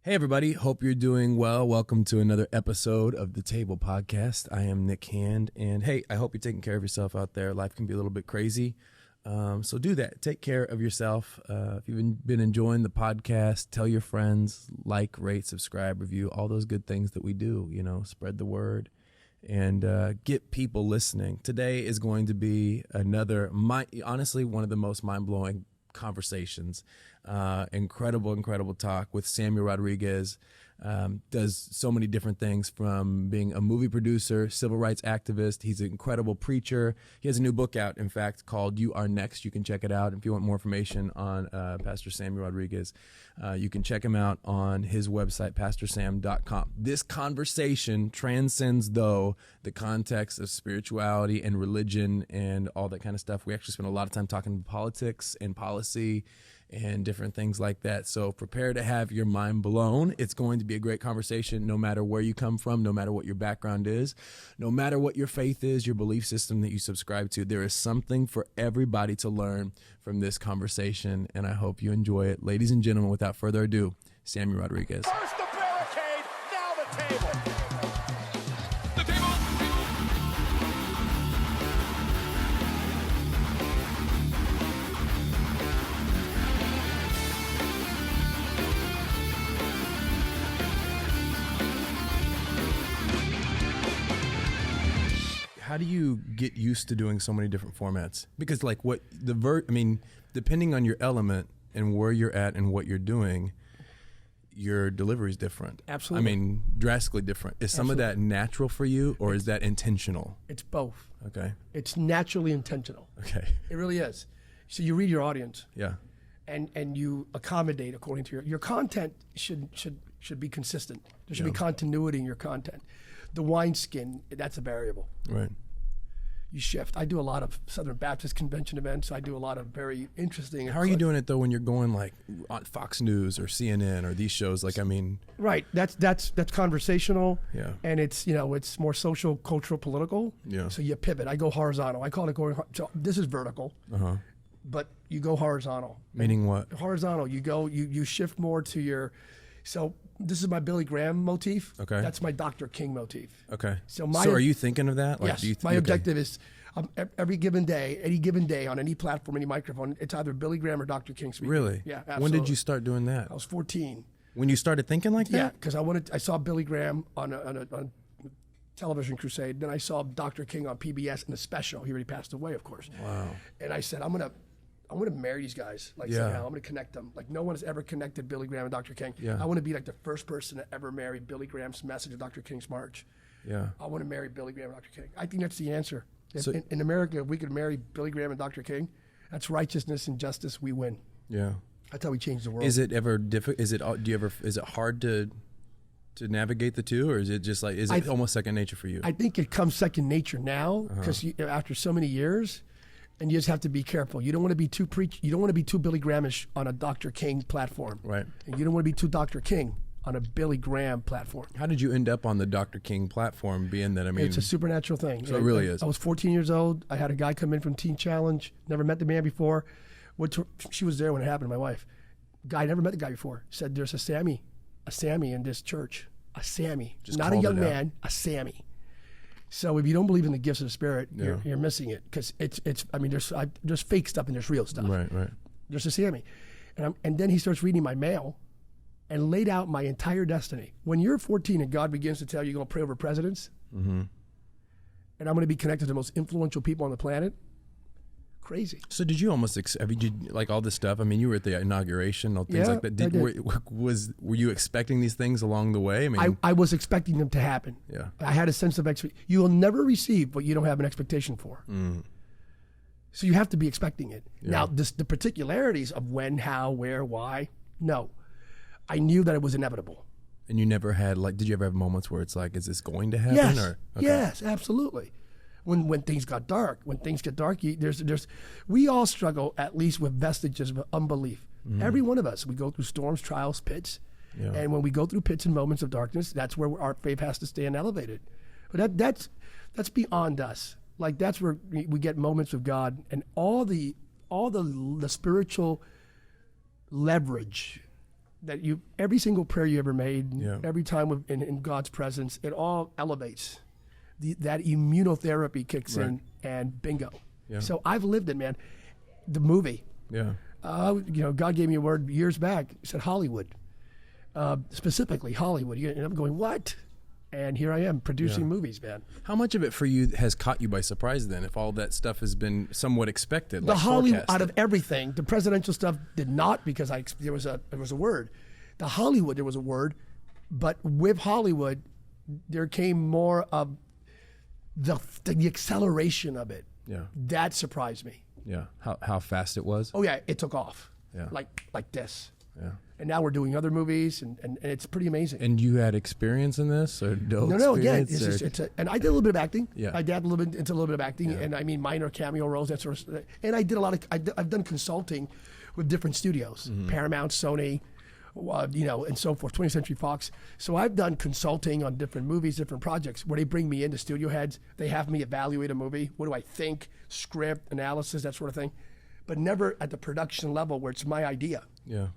Hey everybody, hope you're doing well. Welcome to another episode of the Table Podcast. I am Nick Hand, and hey, I hope you're taking care of yourself out there. Life can be a little bit crazy, so do that. Take care of yourself. If you've been enjoying the podcast, tell your friends, like, rate, subscribe, review, all those good things that we do. You know, spread the word and get people listening. Today is going to be honestly, one of the most mind-blowing conversations. Incredible talk with Samuel Rodriguez. Does so many different things, from being a movie producer, civil rights activist. He's an incredible preacher. He has a new book out, in fact, called You Are Next. You can check it out. If you want more information on Pastor Samuel Rodriguez, you can check him out on his website, pastorsam.com. This conversation transcends, though, the context of spirituality and religion and all that kind of stuff. We actually spend a lot of time talking politics and policy and different things like that. So prepare to have your mind blown. It's going to be a great conversation, no matter where you come from, no matter what your background is, no matter what your faith is, your belief system that you subscribe to. There is something for everybody to learn from this conversation, and I hope you enjoy it. Ladies and gentlemen, without further ado, Samuel Rodriguez. First the barricade, now the table. How do you get used to doing so many different formats? Because like depending on your element and where you're at and what you're doing, your delivery is different. Absolutely. I mean, drastically different. Is some of that natural for you, or is that intentional? It's both. Okay. It's naturally intentional. Okay. It really is. So you read your audience. Yeah. And you accommodate according to your content should be consistent. There should be continuity in your content. The wineskin, that's a variable. Right. You shift. I do a lot of Southern Baptist Convention events. I do a lot of very interesting. How are you doing it though when you're going like on Fox News or CNN or these shows? Like, I mean. Right. That's conversational. Yeah. And it's more social, cultural, political. Yeah. So you pivot. I go horizontal. I call it going. So this is vertical. Uh-huh. But you go horizontal. Meaning what? Horizontal. You go. You shift more to your. So this is my Billy Graham motif. Okay. That's my Dr. King motif. Okay. So are you thinking of that? Like, Yes. My objective is every given day on any platform, any microphone, it's either Billy Graham or Dr. King speaking. Really? Yeah. Absolutely. When did you start doing that? I was 14. When you started thinking like that? Yeah, because I saw Billy Graham on a television crusade. Then I saw Dr. King on PBS in a special. He already passed away, of course. Wow. And I said, I'm gonna marry these guys. Like somehow, I'm gonna connect them. Like no one has ever connected Billy Graham and Dr. King. Yeah. I want to be like the first person to ever marry Billy Graham's message of Dr. King's march. Yeah. I want to marry Billy Graham and Dr. King. I think that's the answer. So, in America, if we could marry Billy Graham and Dr. King, that's righteousness and justice. We win. Yeah. That's how we change the world. Is it ever difficult? Is it hard to navigate the two, or is it just like, is it almost second nature for you? I think it comes second nature now because after so many years, and you just have to be careful. You don't want to be too You don't want to be too Billy Grahamish on a Dr. King platform. Right. And you don't want to be too Dr. King on a Billy Graham platform. How did you end up on the Dr. King platform, being that, I mean... It's a supernatural thing. So it really is. I was 14 years old. I had a guy come in from Teen Challenge. Never met the man before. She was there when it happened, my wife. Guy, never met the guy before. Said, there's a Sammy in this church. A Sammy. Just not a young man, a Sammy. So if you don't believe in the gifts of the Spirit, you're missing it. Because there's fake stuff and there's real stuff. Right. There's a Sammy. And then he starts reading my mail and laid out my entire destiny. When you're 14 and God begins to tell you you're going to pray over presidents, and I'm going to be connected to the most influential people on the planet, crazy. So did you almost, like all this stuff, I mean, you were at the inauguration, all things like that. Were you expecting these things along the way? I mean, I was expecting them to happen. Yeah. I had a sense of you will never receive what you don't have an expectation for. So you have to be expecting it. Yeah. Now, the particularities of when, how, where, why, no. I knew that it was inevitable. And you never had, did you ever have moments where it's like, is this going to happen? Yes, or, okay. Yes, absolutely. When things got dark, we all struggle at least with vestiges of unbelief. Every one of us, we go through storms, trials, pits. Yeah. And when we go through pits and moments of darkness, that's where our faith has to stand elevated. But that's beyond us. Like that's where we get moments of God and all the spiritual leverage that every single prayer you ever made, Yeah. every time in God's presence, it all elevates. That immunotherapy kicks in, and bingo. Yeah. So I've lived it, man. The movie. Yeah. God gave me a word years back. He said Hollywood, specifically Hollywood. And I'm going, what? And here I am producing movies, man. How much of it for you has caught you by surprise then, if all that stuff has been somewhat expected? The like Hollywood, forecasted? out of everything, the presidential stuff did not, because there was a word. The Hollywood, there was a word, but with Hollywood, there came more of the acceleration of it. Yeah. That surprised me. Yeah. How fast it was? Oh yeah, it took off. Yeah. Like this. Yeah. And now we're doing other movies, and it's pretty amazing. And you had experience in this, or No, again, experience, or- and I did a little bit of acting. Yeah. I dabbled into a little bit of acting, and I mean minor cameo roles, that sort of stuff. And I did I've done consulting with different studios, Paramount, Sony, and so forth, 20th Century Fox. So I've done consulting on different movies, different projects, where they bring me into studio heads. They have me evaluate a movie. What do I think? Script, analysis, that sort of thing. But never at the production level where it's my idea. Yeah.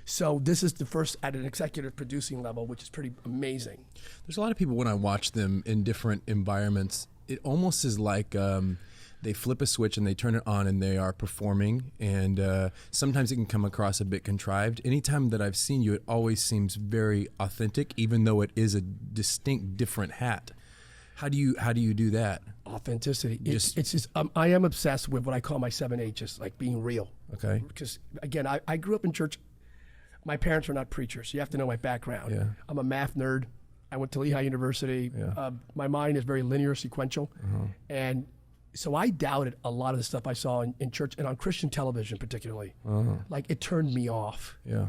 So this is the first at an executive producing level, which is pretty amazing. There's a lot of people, when I watch them in different environments, it almost is like they flip a switch and they turn it on and they are performing. And sometimes it can come across a bit contrived. Anytime that I've seen you, it always seems very authentic, even though it is a distinct different hat. How do you do that? Authenticity. It's just I am obsessed with what I call my 7 H's, like being real. Okay. Because again, I grew up in church. My parents are not preachers. You have to know my background. Yeah. I'm a math nerd. I went to Lehigh University. Yeah. My mind is very linear, sequential, and so I doubted a lot of the stuff I saw in church and on Christian television, particularly. Like it turned me off. Yeah.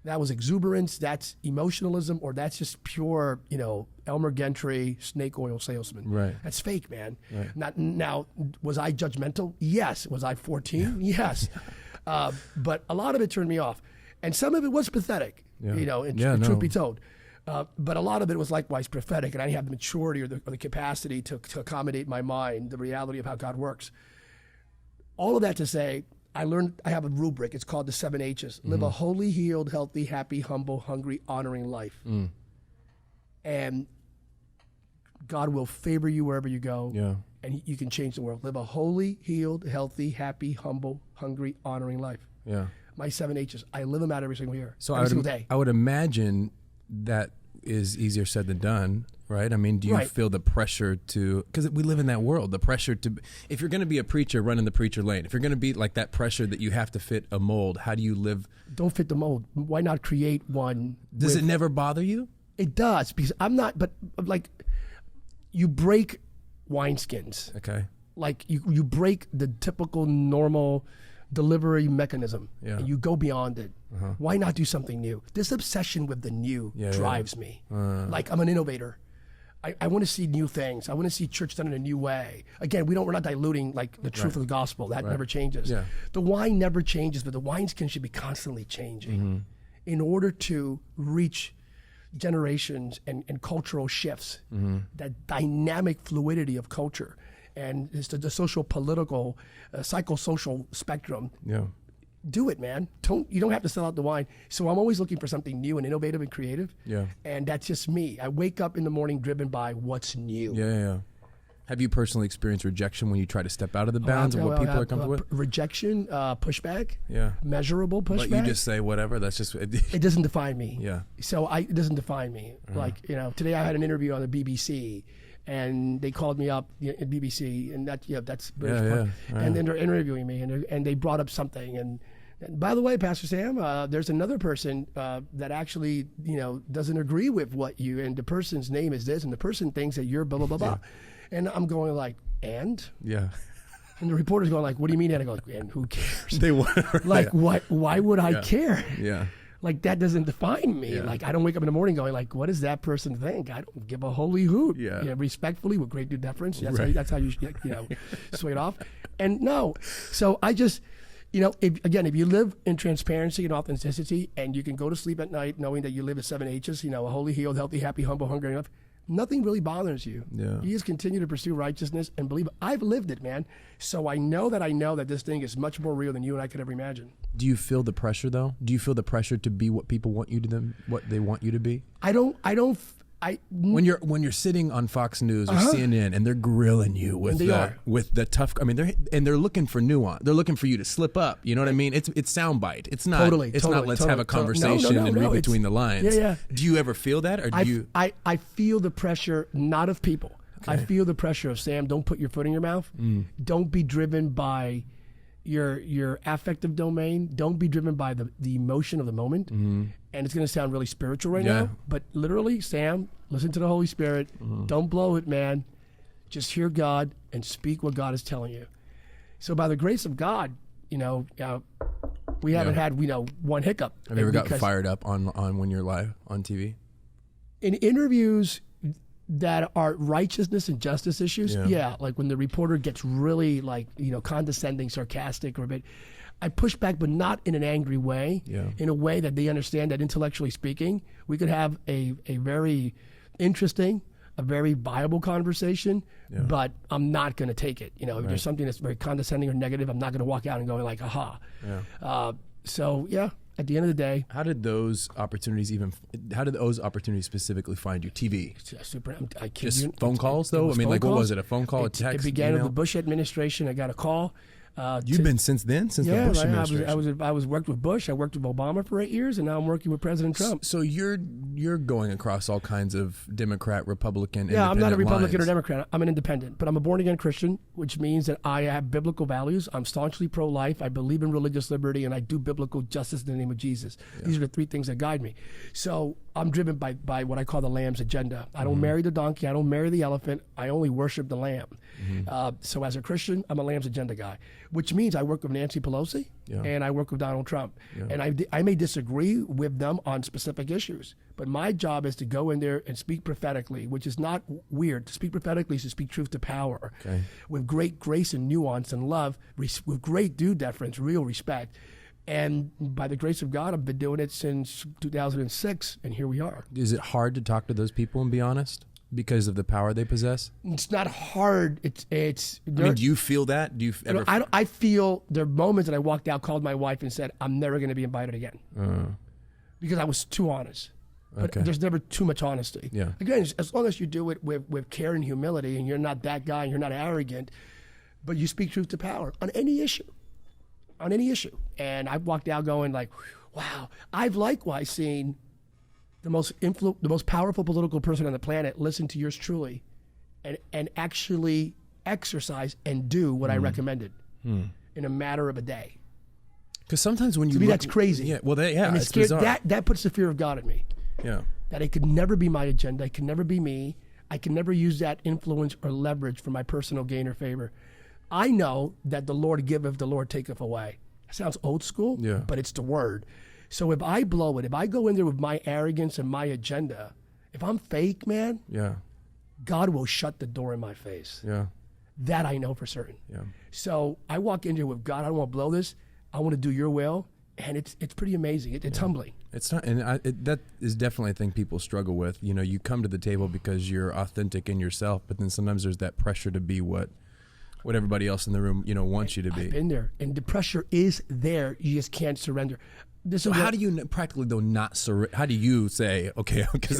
That was exuberance, that's emotionalism, or that's just pure, Elmer Gentry, snake oil salesman. Right. That's fake, man. Right. Now, was I judgmental? Yes. Was I 14? Yes. But a lot of it turned me off. And some of it was pathetic, truth be told. But a lot of it was likewise prophetic, and I didn't have the maturity or the capacity to accommodate my mind, the reality of how God works. All of that to say, I have a rubric. It's called the 7 H's. Live a holy, healed, healthy, happy, humble, hungry, honoring life. And God will favor you wherever you go. Yeah. And you can change the world. Live a holy, healed, healthy, happy, humble, hungry, honoring life. Yeah. My 7 H's. I live them out every single year. So every single day. I would imagine that is easier said than done, right? I mean, do you feel the pressure because we live in that world, the pressure to, if you're going to be a preacher, run in the preacher lane. If you're going to be like that pressure that you have to fit a mold, how do you live? Don't fit the mold. Why not create one? Does it never bother you? It does, because I'm not, but like you break wineskins. Okay. Like you break the typical normal delivery mechanism, and you go beyond it. Why not do something new? This obsession with the new drives me. Like I'm an innovator. I want to see new things. I want to see church done in a new way. Again, we're not diluting like the truth of the gospel. That never changes. Yeah. The wine never changes, but the wineskin should be constantly changing in order to reach generations and cultural shifts. That dynamic fluidity of culture. And it's the social, political, psychosocial spectrum. Yeah, do it, man. You don't have to sell out the wine. So I'm always looking for something new and innovative and creative. Yeah, and that's just me. I wake up in the morning driven by what's new. Yeah. Have you personally experienced rejection when you try to step out of the bounds of what people are comfortable with? Rejection, pushback. Yeah, measurable pushback. But you just say whatever. That's just it doesn't define me. Yeah. So it doesn't define me. Like today I had an interview on the BBC. And they called me up at BBC, and that's very fun. And then they're interviewing me, and they brought up something. And by the way, Pastor Sam, there's another person that actually doesn't agree with what you, and the person's name is this, and the person thinks that you're blah blah blah blah. And I'm going like, and the reporter's going like, what do you mean? And I go, and who cares? They want like what? Why would I care? Yeah. Like that doesn't define me. Like I don't wake up in the morning going like, what does that person think? I don't give a holy hoot. Yeah. Respectfully, with great due deference. That's how you sway it off. And no, so I just, if you live in transparency and authenticity, and you can go to sleep at night knowing that you live at 7 H's, a holy, healed, healthy, happy, humble, hungry enough, nothing really bothers you. Yeah. You just continue to pursue righteousness and believe. I've lived it, man. So I know that this thing is much more real than you and I could ever imagine. Do you feel the pressure though? Do you feel the pressure to be what people want you to them, what they want you to be? When you're sitting on Fox News or CNN and they're grilling you with the tough, I mean, they're looking for nuance. They're looking for you to slip up. You know what I mean? It's soundbite. It's not. Let's have a conversation and read between the lines. Yeah. Do you ever feel that, or do you? I feel the pressure, not of people. Okay. I feel the pressure of Sam. Don't put your foot in your mouth. Don't be driven by your affective domain. Don't be driven by the emotion of the moment. And it's going to sound really spiritual right now, but literally, Sam, listen to the Holy Spirit. Don't blow it, man. Just hear God and speak what God is telling you. So by the grace of God, we haven't had one hiccup. Have you ever got fired up on when you're live on TV? In interviews that are righteousness and justice issues, like when the reporter gets really condescending, sarcastic, or a bit, I push back, but not in an angry way, in a way that they understand that intellectually speaking, we could have a very interesting, a very viable conversation, but I'm not going to take it. If there's something that's very condescending or negative, I'm not going to walk out and go like, aha. At the end of the day, how did those opportunities specifically find you? TV? I kid you. Phone calls though? I mean, what was it? A phone call, a text, It began email? with the Bush administration. I got a call. You've been since the Bush administration. I was worked with Bush. I worked with Obama for 8 years, and now I'm working with President Trump. So you're going across all kinds of Democrat, Republican, Yeah, I'm not a Republican lines. or Democrat. I'm an independent, but I'm a born-again Christian, which means that I have biblical values. I'm staunchly pro-life. I believe in religious liberty, and I do biblical justice in the name of Jesus. These are the 3 things that guide me. So I'm driven by what I call the Lamb's agenda. I don't marry the donkey. I don't marry the elephant. I only worship the Lamb. So as a Christian, I'm a Lamb's agenda guy, which means I work with Nancy Pelosi and I work with Donald Trump. And I may disagree with them on specific issues, but my job is to go in there and speak prophetically, which is not weird. To speak prophetically is to speak truth to power with great grace and nuance and love, with great due deference, real respect. And by the grace of God, I've been doing it since 2006, and here we are. Is it hard to talk to those people and be honest because of the power they possess? It's not hard. It's. I mean, do you feel that? Do you ever? I feel there are moments that I walked out, called my wife, and said, "I'm never going to be invited again," because I was too honest. But there's never too much honesty. Yeah. Again, as long as you do it with care and humility, and you're not that guy, and you're not arrogant, but you speak truth to power on any issue. On any issue. And I've walked out going like, wow. I've likewise seen the most powerful political person on the planet listen to yours truly and actually exercise and do what I recommended in a matter of a day. Because sometimes when you to me, that's crazy. Yeah, well, and it's bizarre. That puts the fear of God in me. Yeah. That it could never be my agenda. It could never be me. I can never use that influence or leverage for my personal gain or favor. I know that the Lord giveth, the Lord taketh away. It sounds old school, but it's the word. So if I blow it, if I go in there with my arrogance and my agenda, if I'm fake, man, God will shut the door in my face. Yeah. That I know for certain. Yeah. So I walk in here with God. I don't want to blow this. I want to do your will. And it's pretty amazing. It's humbling. It's not, and that is definitely a thing people struggle with. You come to the table because you're authentic in yourself, but then sometimes there's that pressure to be what everybody else in the room, wants you to be. I've been there, and the pressure is there. You just can't surrender. So how do you practically though not surrender? How do you say okay? Because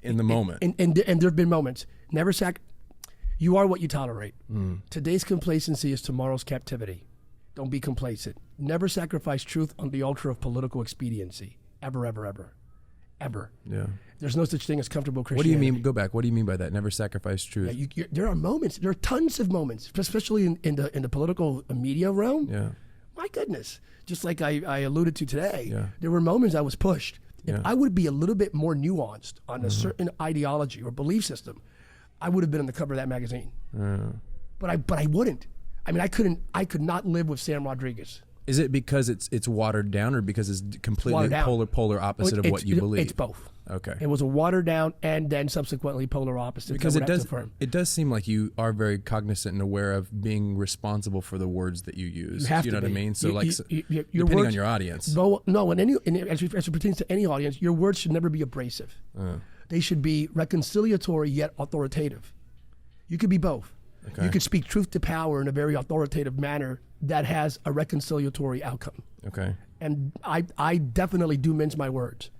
in the moment, and there've been moments. Never You are what you tolerate. Today's complacency is tomorrow's captivity. Don't be complacent. Never sacrifice truth on the altar of political expediency. Ever, ever, ever, ever. Yeah. There's no such thing as comfortable Christianity. What do you mean? Go back. What do you mean by that? Never sacrifice truth. Yeah, there are moments. There are tons of moments, especially in the political media realm. Yeah. My goodness. Just like I alluded to today, there were moments I was pushed. If I would be a little bit more nuanced on a certain ideology or belief system, I would have been on the cover of that magazine. But I wouldn't. I mean, I could not live with Sam Rodriguez. Is it because it's watered down, or because it's completely polar opposite of what you believe? It's both. Okay. It was a watered down and then subsequently polar opposite. Because it does seem like you are very cognizant and aware of being responsible for the words that you use. You know what I mean? So your depending words, on your audience. No, as it pertains to any audience, your words should never be abrasive. They should be reconciliatory yet authoritative. You could be both. Okay. You could speak truth to power in a very authoritative manner that has a reconciliatory outcome. Okay. And I definitely do mince my words.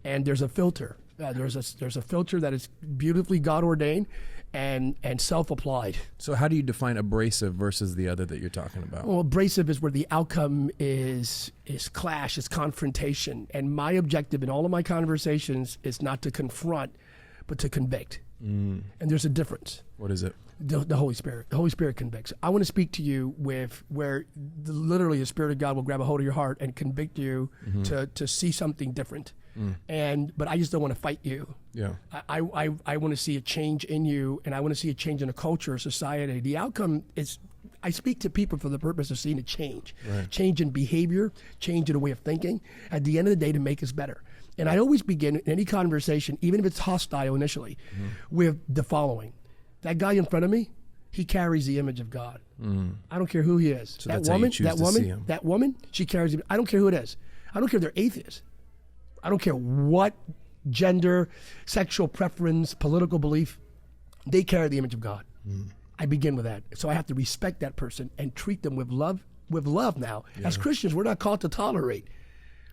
And there's a filter. There's a filter that is beautifully God ordained and self-applied. So how do you define abrasive versus the other that you're talking about? Well, abrasive is where the outcome is clash, is confrontation. And my objective in all of my conversations is not to confront, but to convict. And there's a difference. What is it? The Holy Spirit. The Holy Spirit convicts. I want to speak to you with where literally the Spirit of God will grab a hold of your heart and convict you to see something different. But I just don't want to fight you. Yeah. I want to see a change in you, and I want to see a change in a culture, a society. The outcome is, I speak to people for the purpose of seeing a change. Right. Change in behavior, change in a way of thinking, at the end of the day to make us better. And I always begin any conversation, even if it's hostile initially, with the following. That guy in front of me, he carries the image of God. I don't care who he is. So that's how you choose to see him. That woman, she carries the, I don't care who it is. I don't care if they're atheists. I don't care what gender, sexual preference, political belief. They carry the image of God. I begin with that. So I have to respect that person and treat them with love. With love now. Yeah. As Christians, we're not called to tolerate.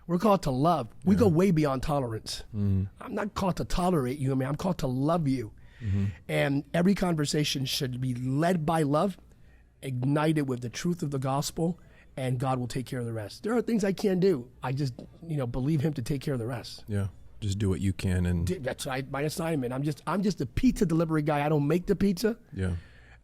We're called to love. We go way beyond tolerance. I'm not called to tolerate you. I'm called to love you. And every conversation should be led by love, ignited with the truth of the gospel, and God will take care of the rest. There are things I can't do. I just, believe him to take care of the rest. Yeah. Just do what you can. And that's my assignment. I'm just a pizza delivery guy. I don't make the pizza. Yeah.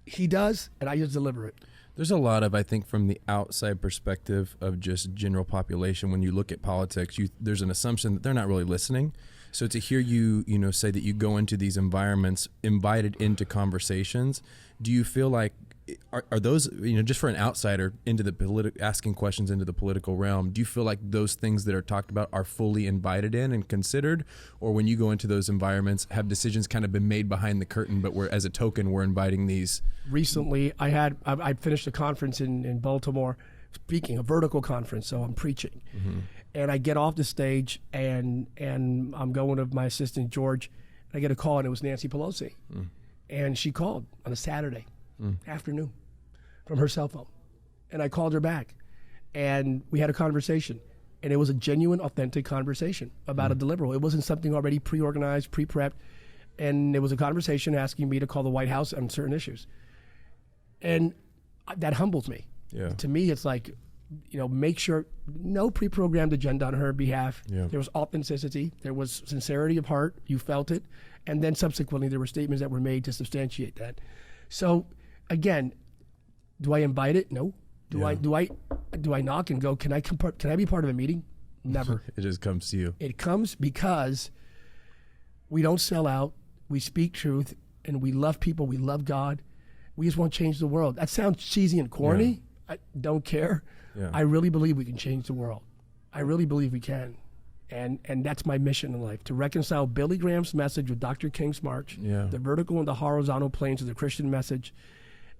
He does, and I just deliver it. There's a lot of, I think, from the outside perspective of just general population, when you look at politics, there's an assumption that they're not really listening. So to hear you, say that you go into these environments, invited into conversations, do you feel like, are those, just for an outsider into the asking questions into the political realm, do you feel like those things that are talked about are fully invited in and considered? Or when you go into those environments, have decisions kind of been made behind the curtain, but as a token, we're inviting these? Recently, I finished a conference in Baltimore, speaking, a vertical conference, so I'm preaching. And I get off the stage, and I'm going with my assistant, George, and I get a call, and it was Nancy Pelosi. And she called on a Saturday afternoon from her cell phone. And I called her back, and we had a conversation. And it was a genuine, authentic conversation about a deliverable. It wasn't something already pre-organized, pre-prepped. And it was a conversation asking me to call the White House on certain issues. And that humbles me. Yeah. To me, it's like, make sure no pre-programmed agenda on her behalf. Yeah. There was authenticity. There was sincerity of heart. You felt it. And then subsequently, there were statements that were made to substantiate that. So, again, do I invite it? No. Do I knock and go, can I be part of a meeting? Never. It just comes to you. It comes because we don't sell out. We speak truth, and we love people. We love God. We just want to change the world. That sounds cheesy and corny. Yeah. I don't care. Yeah. I really believe we can change the world. I really believe we can. And that's my mission in life, to reconcile Billy Graham's message with Dr. King's march, the vertical and the horizontal planes of the Christian message,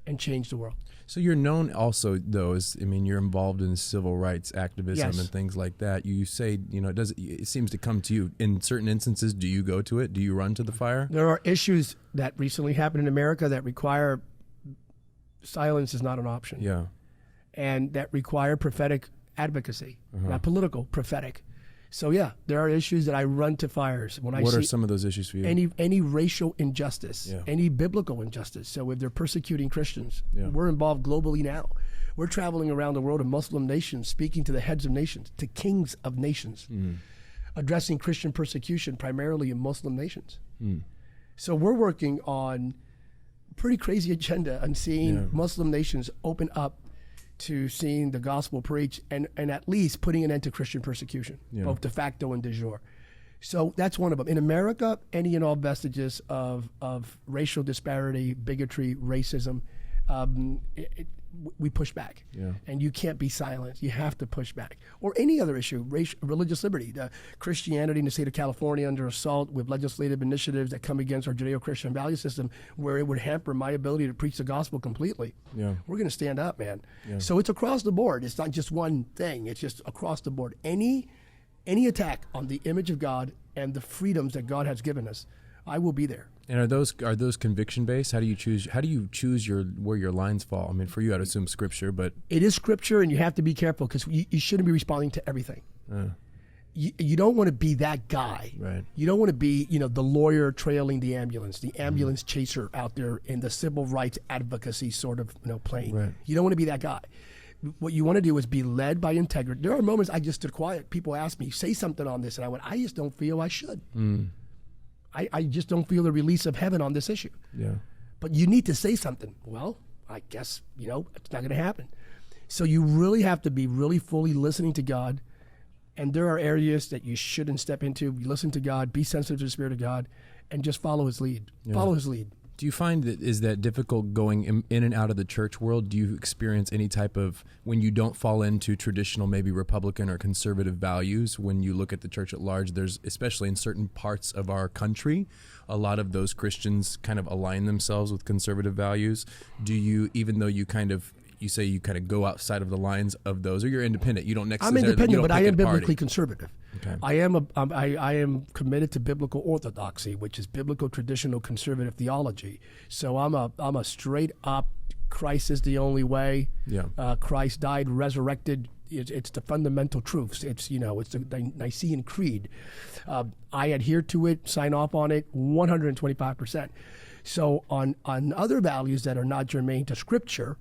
and change the world. So you're known also, though, you're involved in civil rights activism and things like that. You say, it seems to come to you. In certain instances, do you go to it? Do you run to the fire? There are issues that recently happened in America that require silence is not an option. Yeah. And that require prophetic advocacy, not political, prophetic. So there are issues that I run to fires when I see. What are some of those issues for you? Any racial injustice, any biblical injustice. So if they're persecuting Christians, we're involved globally now. We're traveling around the world in Muslim nations, speaking to the heads of nations, to kings of nations, addressing Christian persecution primarily in Muslim nations. So we're working on a pretty crazy agenda on seeing Muslim nations open up to seeing the gospel preached and at least putting an end to Christian persecution, both de facto and de jure. So that's one of them. In America, any and all vestiges of racial disparity, bigotry, racism, we push back. Yeah. And you can't be silent. You have to push back. Or any other issue, religious liberty. Christianity in the state of California under assault with legislative initiatives that come against our Judeo-Christian value system where it would hamper my ability to preach the gospel completely. Yeah. We're going to stand up, man. Yeah. So it's across the board. It's not just one thing. It's just across the board. Any any attack on the image of God and the freedoms that God has given us, I will be there. And are those conviction based? How do you choose where your lines fall? I mean, for you, I'd assume Scripture, but it is Scripture, and you have to be careful because you shouldn't be responding to everything. You don't want to be that guy. Right. You don't want to be, the lawyer trailing the ambulance chaser out there in the civil rights advocacy sort of, plane. Right. You don't want to be that guy. What you want to do is be led by integrity. There are moments I just stood quiet. People ask me, say something on this, and I went, I just don't feel I should. I just don't feel the release of heaven on this issue. Yeah. But you need to say something. Well, I guess, it's not going to happen. So you really have to be really fully listening to God. And there are areas that you shouldn't step into. You listen to God, be sensitive to the Spirit of God, and just follow His lead. Yeah. Follow His lead. Do you find that difficult going in and out of the church world? Do you experience any type of, when you don't fall into traditional, maybe Republican or conservative values, when you look at the church at large, there's, especially in certain parts of our country, a lot of those Christians kind of align themselves with conservative values. Do you, even though you say you kind of go outside of the lines of those, or you're independent, you don't necessarily. I'm independent, but I am biblically conservative. Okay. I am committed to biblical orthodoxy, which is biblical traditional conservative theology. So I'm a straight up, Christ is the only way. Yeah. Christ died, resurrected. It's the fundamental truths. It's the Nicene Creed. I adhere to it, sign off on it, 125%. So on other values that are not germane to Scripture,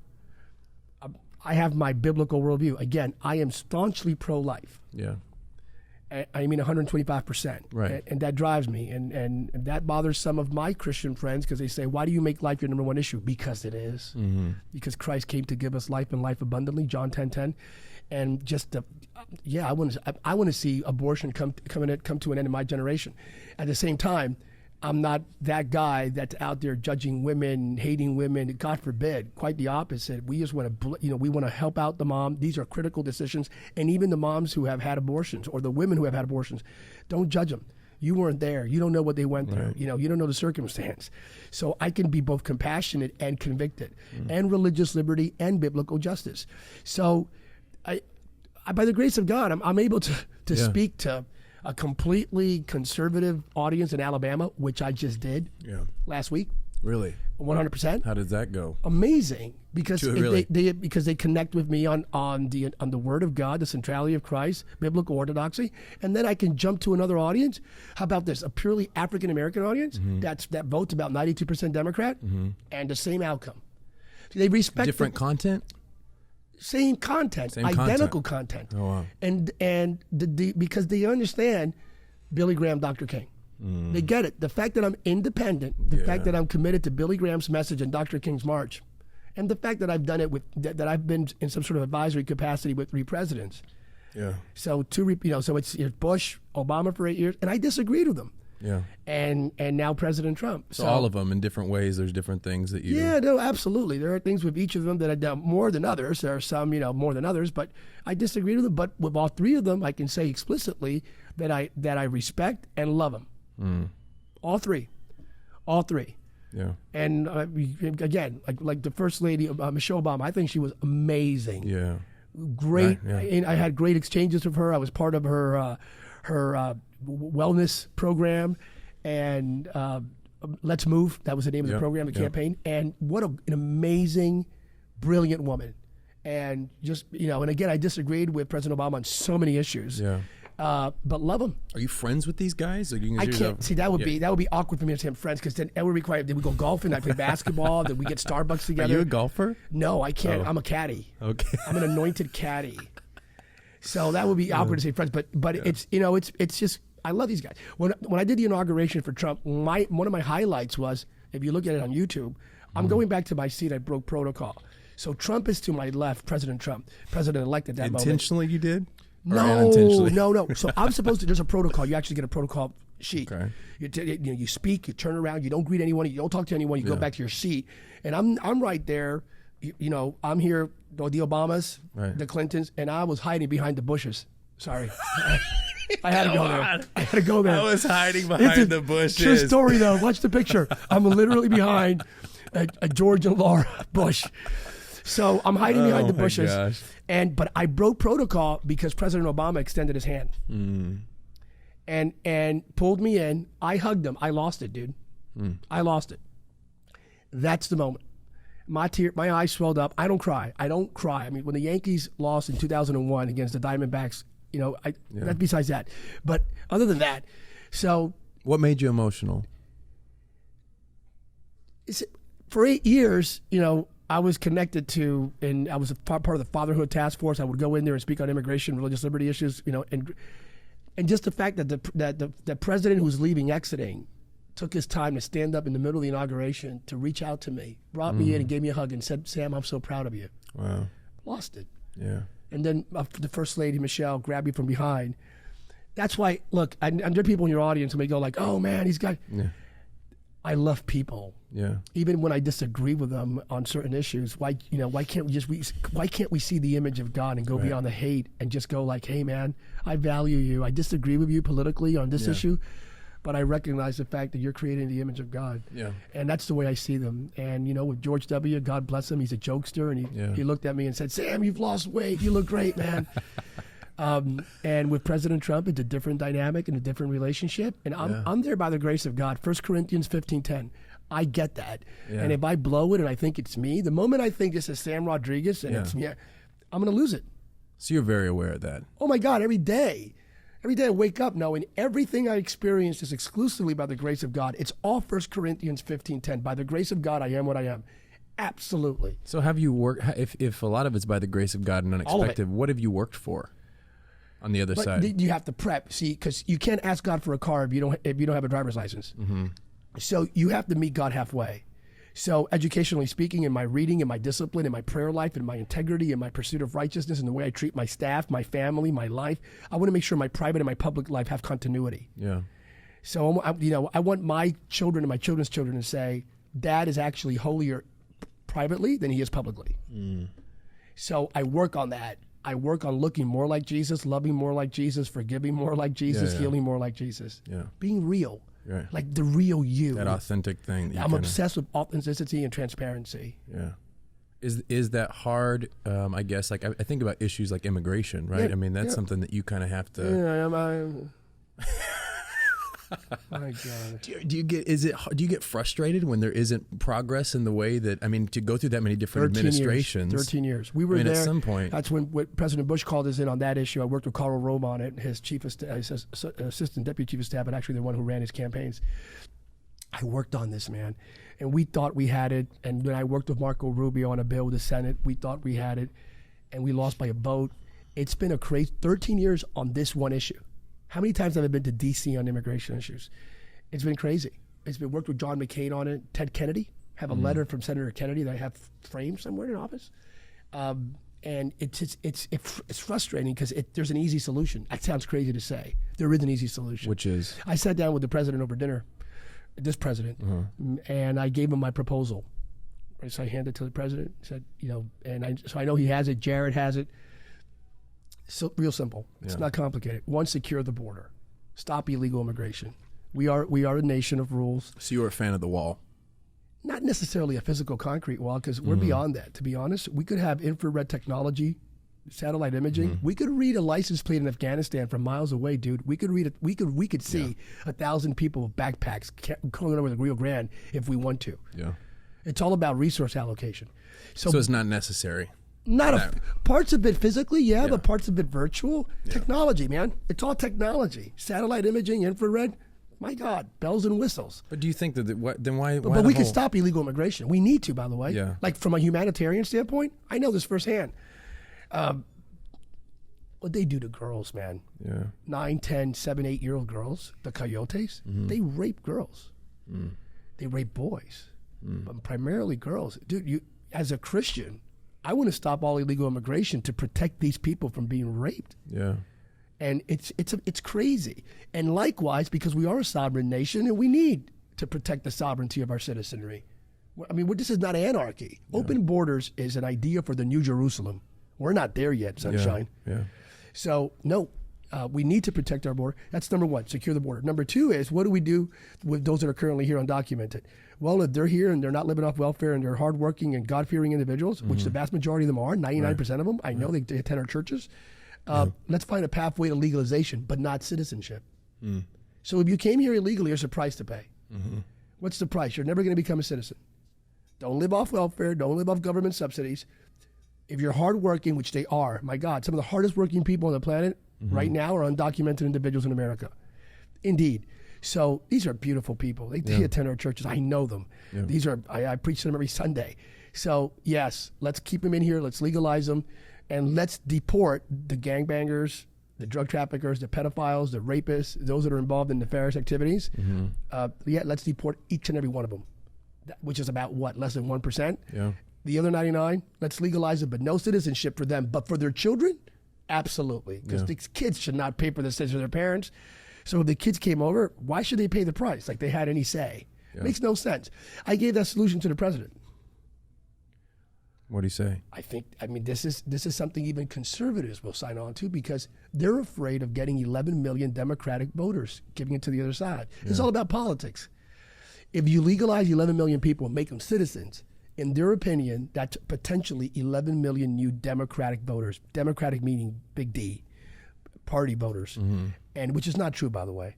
I have my biblical worldview. Again, I am staunchly pro-life. Yeah. I mean 125%. Right. And that drives me. And that bothers some of my Christian friends because they say, why do you make life your number one issue? Because it is. Mm-hmm. Because Christ came to give us life and life abundantly, John 10:10. And just, I want to see abortion come to an end in my generation. At the same time, I'm not that guy that's out there judging women, hating women. God forbid. Quite the opposite. We just want to, we want to help out the mom. These are critical decisions, and even the moms who have had abortions or the women who have had abortions, don't judge them. You weren't there. You don't know what they went through. Right. You don't know the circumstance. So I can be both compassionate and convicted, and religious liberty and biblical justice. So, I by the grace of God, I'm able to speak to a completely conservative audience in Alabama, which I just did last week. Really? 100%. How did that go? Amazing, because really? they connect with me on the Word of God, the centrality of Christ, biblical orthodoxy, and then I can jump to another audience. How about this? A purely African American audience that votes about 92% Democrat, and the same outcome. They respect different content. Same content, identical content. Oh, wow. And because they understand Billy Graham, Dr. King. They get it. The fact that I'm independent, the fact that I'm committed to Billy Graham's message and Dr. King's march, and the fact that I've done it that I've been in some sort of advisory capacity with 3 presidents. Yeah. So so it's Bush, Obama for 8 years, and I disagreed with them. Yeah. And now President Trump. So all of them in different ways. There's different things that you. Yeah, no, absolutely. There are things with each of them that I've done more than others. There are some, more than others, but I disagree with them. But with all 3 of them, I can say explicitly that I respect and love them. All three. Yeah. And again, like the First Lady, Michelle Obama, I think she was amazing. Yeah. Great. Right, yeah. I had great exchanges with her. I was part of her wellness program, and Let's Move. That was the name of the program, the campaign. And what an amazing, brilliant woman. And just, and again, I disagreed with President Obama on so many issues. Yeah. But love them. Are you friends with these guys? Like, I can't see that would be awkward for me to say I'm friends, because then it would require that we go golfing, I play basketball, that we get Starbucks together. Are you a golfer? No, I can't. I'm a caddy. Okay. I'm an anointed caddy. So that would be awkward to say friends, but it's it's just, I love these guys. When I did the inauguration for Trump, one of my highlights was, if you look at it on YouTube, I'm going back to my seat. I broke protocol. So Trump is to my left, President Trump, president-elect at that moment. Intentionally you did? No. So I'm supposed to, there's a protocol. You actually get a protocol sheet. Okay. You speak, you turn around, you don't greet anyone, you don't talk to anyone, you go back to your seat. And I'm right there, I'm here, the Obamas, the Clintons, and I was hiding behind the bushes. Sorry. I had to go there. I was hiding behind the bushes. True story, though. Watch the picture. I'm literally behind a George and Laura Bush. So I'm hiding behind the bushes, gosh. but I broke protocol because President Obama extended his hand and pulled me in. I hugged him. I lost it, dude. I lost it. That's the moment. My eyes swelled up. I don't cry. I mean, when the Yankees lost in 2001 against the Diamondbacks, that's besides that. But other than that, so what made you emotional? For 8 years, I was connected to, and I was a part of the fatherhood task force. I would go in there and speak on immigration, religious liberty issues, and just the fact that the president who's exiting, took his time to stand up in the middle of the inauguration to reach out to me, brought me in and gave me a hug and said, "Sam, I'm so proud of you." Wow. Lost it. Yeah. And then the First Lady, Michelle, grabbed me from behind. That's why, look, and there are people in your audience who may go like, "Oh, man, he's got..." Yeah. I love people. Yeah. Even when I disagree with them on certain issues, why can't we see the image of God and go beyond the hate and just go like, "Hey, man, I value you. I disagree with you politically on this issue, but I recognize the fact that you're creating the image of God." Yeah. And that's the way I see them. And, with George W., God bless him, he's a jokester. And he looked at me and said, "Sam, you've lost weight. You look great, man." And with President Trump, it's a different dynamic and a different relationship. And I'm there by the grace of God. 1 Corinthians 15:10. I get that. Yeah. And if I blow it and I think it's me, the moment I think this is Sam Rodriguez and it's me, I'm going to lose it. So you're very aware of that. Oh, my God, every day. Every day I wake up knowing everything I experience is exclusively by the grace of God. It's all 1 Corinthians 15:10. By the grace of God, I am what I am. Absolutely. So have you worked, if a lot of it's by the grace of God and unexpected, what have you worked for on the other side? You have to prep, see, because you can't ask God for a car if you don't have a driver's license. Mm-hmm. So you have to meet God halfway. So educationally speaking, in my reading, in my discipline, in my prayer life, in my integrity, in my pursuit of righteousness, in the way I treat my staff, my family, my life, I want to make sure my private and my public life have continuity. Yeah. So I want my children and my children's children to say, "Dad is actually holier privately than he is publicly." So I work on that. I work on looking more like Jesus, loving more like Jesus, forgiving more like Jesus, healing more like Jesus. Yeah. Being real. Right. Like the real you. That authentic thing. I'm obsessed with authenticity and transparency. Yeah. Is that hard? I guess I think about issues like immigration, right? Yeah, I mean, that's something that you kind of have to. My God. Do you get frustrated when there isn't progress in the way that, to go through that many different administrations? 13 years. We were there. At some point. That's when President Bush called us in on that issue. I worked with Karl Rove on it, his assistant deputy chief of staff, but actually the one who ran his campaigns. I worked on this, man. And we thought we had it. And when I worked with Marco Rubio on a bill with the Senate, we thought we had it. And we lost by a vote. It's been a crazy 13 years on this one issue. How many times have I been to D.C. on immigration issues? It's been crazy. It's been worked with John McCain on it. Ted Kennedy. Have a letter from Senator Kennedy that I have framed somewhere in office. And it's frustrating because there's an easy solution. That sounds crazy to say. There is an easy solution. Which is? I sat down with the president over dinner, this president, and I gave him my proposal. So I handed it to the president. Said, so I know he has it. Jared has it. So real simple. It's not complicated. One, secure the border. Stop illegal immigration. We are a nation of rules. So you were a fan of the wall? Not necessarily a physical concrete wall, because we're beyond that. To be honest, we could have infrared technology, satellite imaging. We could read a license plate in Afghanistan from miles away, dude. We could read it. We could see 1,000 people with backpacks going over the Rio Grande if we want to. Yeah. It's all about resource allocation. So it's not necessary. Parts of it physically, but parts of it virtual. Yeah. Technology, man. It's all technology. Satellite imaging, infrared. My God, bells and whistles. But do you think that why? But we can stop illegal immigration. We need to, by the way. Yeah. Like from a humanitarian standpoint, I know this firsthand. What they do to girls, man. Yeah. 9, 10, 7, 8-year-old girls, the coyotes, they rape girls. They rape boys, but primarily girls. Dude, as a Christian, I want to stop all illegal immigration to protect these people from being raped. Yeah. And it's crazy. And likewise, because we are a sovereign nation and we need to protect the sovereignty of our citizenry. This is not anarchy. Yeah. Open borders is an idea for the New Jerusalem. We're not there yet, sunshine. Yeah. So, no, We need to protect our border. That's number one, secure the border. Number two is, what do we do with those that are currently here undocumented? Well, if they're here and they're not living off welfare and they're hardworking and God-fearing individuals, which the vast majority of them are, 99% of them, I know they attend our churches, let's find a pathway to legalization, but not citizenship. So if you came here illegally, there's a price to pay. What's the price? You're never going to become a citizen. Don't live off welfare. Don't live off government subsidies. If you're hardworking, which they are, my God, some of the hardest working people on the planet right now are undocumented individuals in America. Indeed. So these are beautiful people. They attend our churches. I know them. These are I preach to them every Sunday. So yes, let's keep them in here. Let's legalize them, and let's deport the gangbangers, the drug traffickers, the pedophiles, the rapists, those that are involved in nefarious activities. Let's deport each and every one of them, which is about what, less than 1%. Yeah. The other 99, let's legalize it, but no citizenship for them. But for their children, absolutely, because these kids should not pay for the sins of their parents. So if the kids came over, why should they pay the price like they had any say? Makes no sense. I gave that solution to the president. What do you say? I mean, this is something even conservatives will sign on to, because they're afraid of getting 11 million Democratic voters, giving it to the other side. It's all about politics. If you legalize 11 million people and make them citizens, in their opinion, that's potentially 11 million new Democratic voters. Democratic meaning big D, party voters, and which is not true, by the way,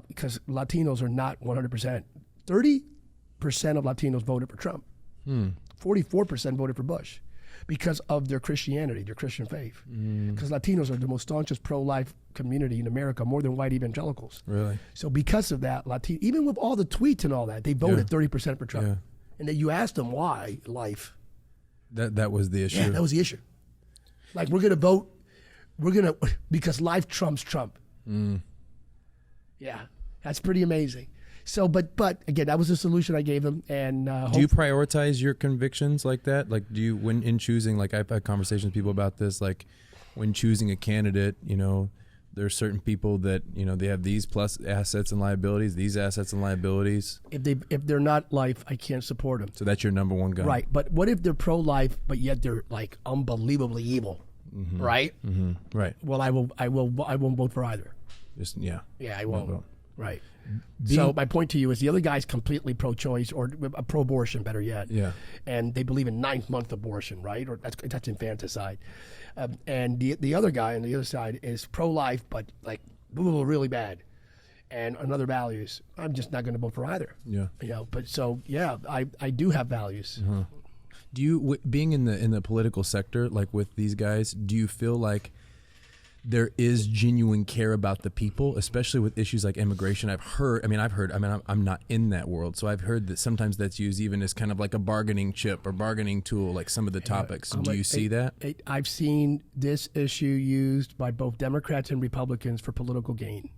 because Latinos are not 100%. 30% of Latinos voted for Trump. 44% voted for Bush because of their Christianity, their Christian faith. Because Latinos are the most staunchest pro-life community in America, more than white evangelicals. Really? So because of that, even with all the tweets and all that, they voted 30% for Trump. Yeah. And then you asked them why life. That was the issue. Yeah, that was the issue. Like, we're going to vote, because life trumps Trump. Yeah, that's pretty amazing. So, but again, that was the solution I gave them. And do you prioritize your convictions like that? Like, do you, when in choosing, like I've had conversations with people about this, like when choosing a candidate, there are certain people that, they have these plus assets and liabilities, these assets and liabilities. If they're not life, I can't support them. So that's your number one gun. Right. But what if they're pro-life, but yet they're like unbelievably evil? Right? Right. Well, I won't vote for either. Yeah, I won't. No. Right. So my point to you is the other guy's completely pro-choice, or pro-abortion, better yet. Yeah. And they believe in 9th-month abortion, right? Or that's infanticide. And the other guy on the other side is pro-life, but like really bad, and on other values. I'm just not going to vote for either. Yeah. But so I do have values. Do you, being in the political sector, like with these guys, do you feel like there is genuine care about the people, especially with issues like immigration? I'm not in that world, so I've heard that sometimes that's used even as kind of like a bargaining chip or bargaining tool, like some of the topics. Do you see that? I've seen this issue used by both Democrats and Republicans for political gain.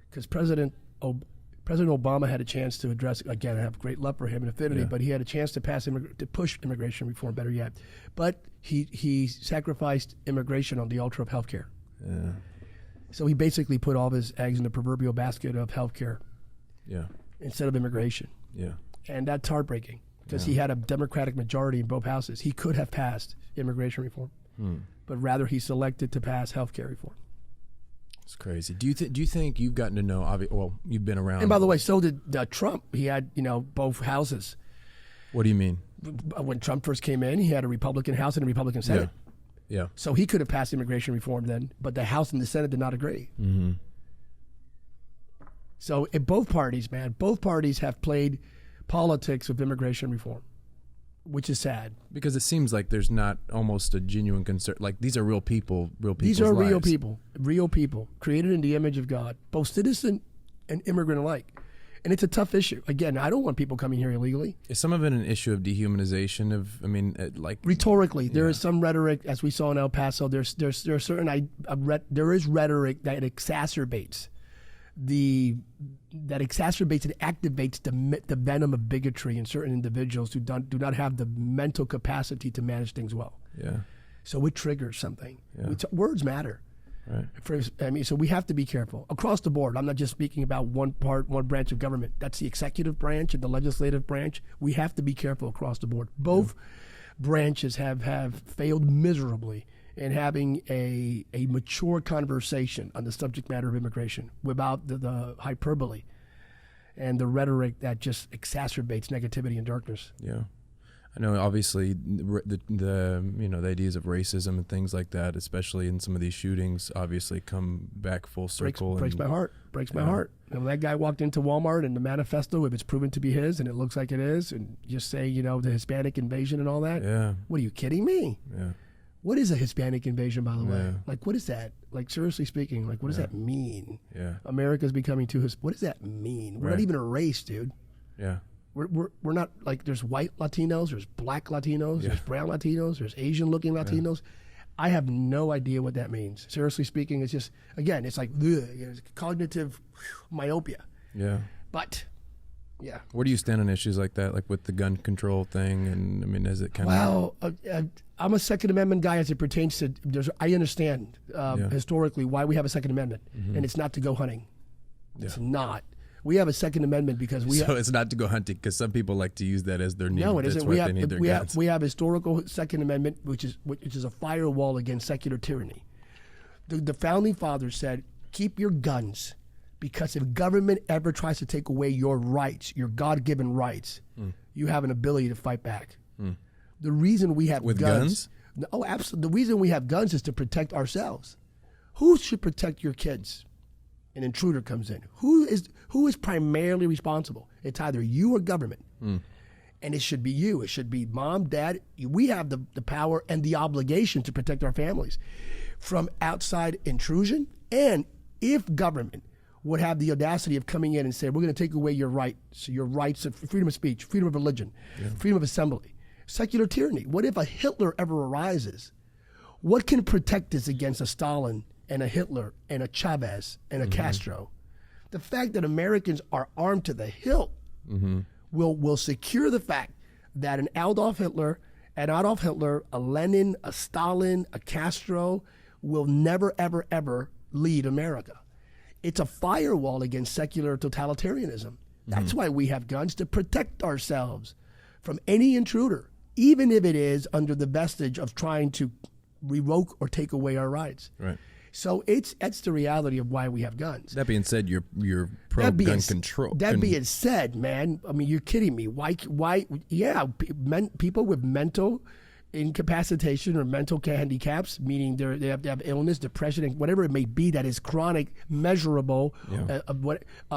Because President Obama had a chance to address, again, I have great love for him and affinity, but he had a chance to to push immigration reform, better yet. But he sacrificed immigration on the altar of health care. Yeah. So he basically put all of his eggs in the proverbial basket of healthcare, instead of immigration. Yeah, and that's heartbreaking, because he had a Democratic majority in both houses. He could have passed immigration reform, but rather he selected to pass healthcare reform. It's crazy. Do you think you've gotten to know? Well, you've been around. And by the way, so did Trump. He had both houses. What do you mean? When Trump first came in, he had a Republican House and a Republican Senate. Yeah. So he could have passed immigration reform then, but the House and the Senate did not agree. So in both parties, both parties have played politics of immigration reform, which is sad. Because it seems like there's not almost a genuine concern. Like, these are real people, These are real people, created in the image of God, both citizen and immigrant alike. And it's a tough issue. Again, I don't want people coming here illegally. Is some of it an issue of dehumanization of, rhetorically, there is some rhetoric, as we saw in El Paso. There is rhetoric that exacerbates and activates the venom of bigotry in certain individuals who do not have the mental capacity to manage things well. Yeah. So it triggers something. Yeah. Words matter. Right. So we have to be careful across the board. I'm not just speaking about one branch of government. That's the executive branch and the legislative branch. We have to be careful across the board. Both branches have failed miserably and having a mature conversation on the subject matter of immigration without the hyperbole and the rhetoric that just exacerbates negativity and darkness. Yeah. I know, obviously, the ideas of racism and things like that, especially in some of these shootings, obviously come back full circle. Breaks my heart. Breaks my heart. And when that guy walked into Walmart and the manifesto, if it's proven to be his and it looks like it is, and just say, the Hispanic invasion and all that. Yeah. What, are you kidding me? Yeah. What is a Hispanic invasion, by the way? Like, what is that? Like, seriously speaking, like, what does that mean? Yeah. America's becoming too What does that mean? We're not even a race, dude. Yeah. We're not, like, there's white Latinos, there's black Latinos, there's brown Latinos, there's Asian-looking Latinos. I have no idea what that means. Seriously speaking, it's just, again, it's like it's cognitive myopia. Yeah. But, yeah. Where do you stand on issues like that, like with the gun control thing? And, I mean, is it kind of... I'm a Second Amendment guy as it pertains to... I understand historically why we have a Second Amendment, and it's not to go hunting. It's not. We have a Second Amendment because we... So it's not to go hunting, because some people like to use that as their need. No, it isn't. They need their guns. We have historical Second Amendment, which is a firewall against secular tyranny. The Founding Fathers said, keep your guns, because if government ever tries to take away your rights, your God-given rights, you have an ability to fight back. The reason we have guns? Oh, absolutely. The reason we have guns is to protect ourselves. Who should protect your kids? An intruder comes in. Who is primarily responsible? It's either you or government. And it should be you. It should be mom, dad. We have the power and the obligation to protect our families from outside intrusion. And if government would have the audacity of coming in and say, we're going to take away your rights of freedom of speech, freedom of religion, freedom of assembly, secular tyranny. What if a Hitler ever arises? What can protect us against a Stalin and a Hitler and a Chavez and a Castro? The fact that Americans are armed to the hilt will secure the fact that an Adolf Hitler, a Lenin, a Stalin, a Castro will never, ever, ever lead America. It's a firewall against secular totalitarianism. That's why we have guns, to protect ourselves from any intruder, even if it is under the vestige of trying to revoke or take away our rights. Right. So that's the reality of why we have guns. That being said, you're pro gun control. That being said, man, I mean, you're kidding me. Why? Yeah, people with mental incapacitation or mental handicaps, meaning they have illness, depression, and whatever it may be that is chronic, measurable,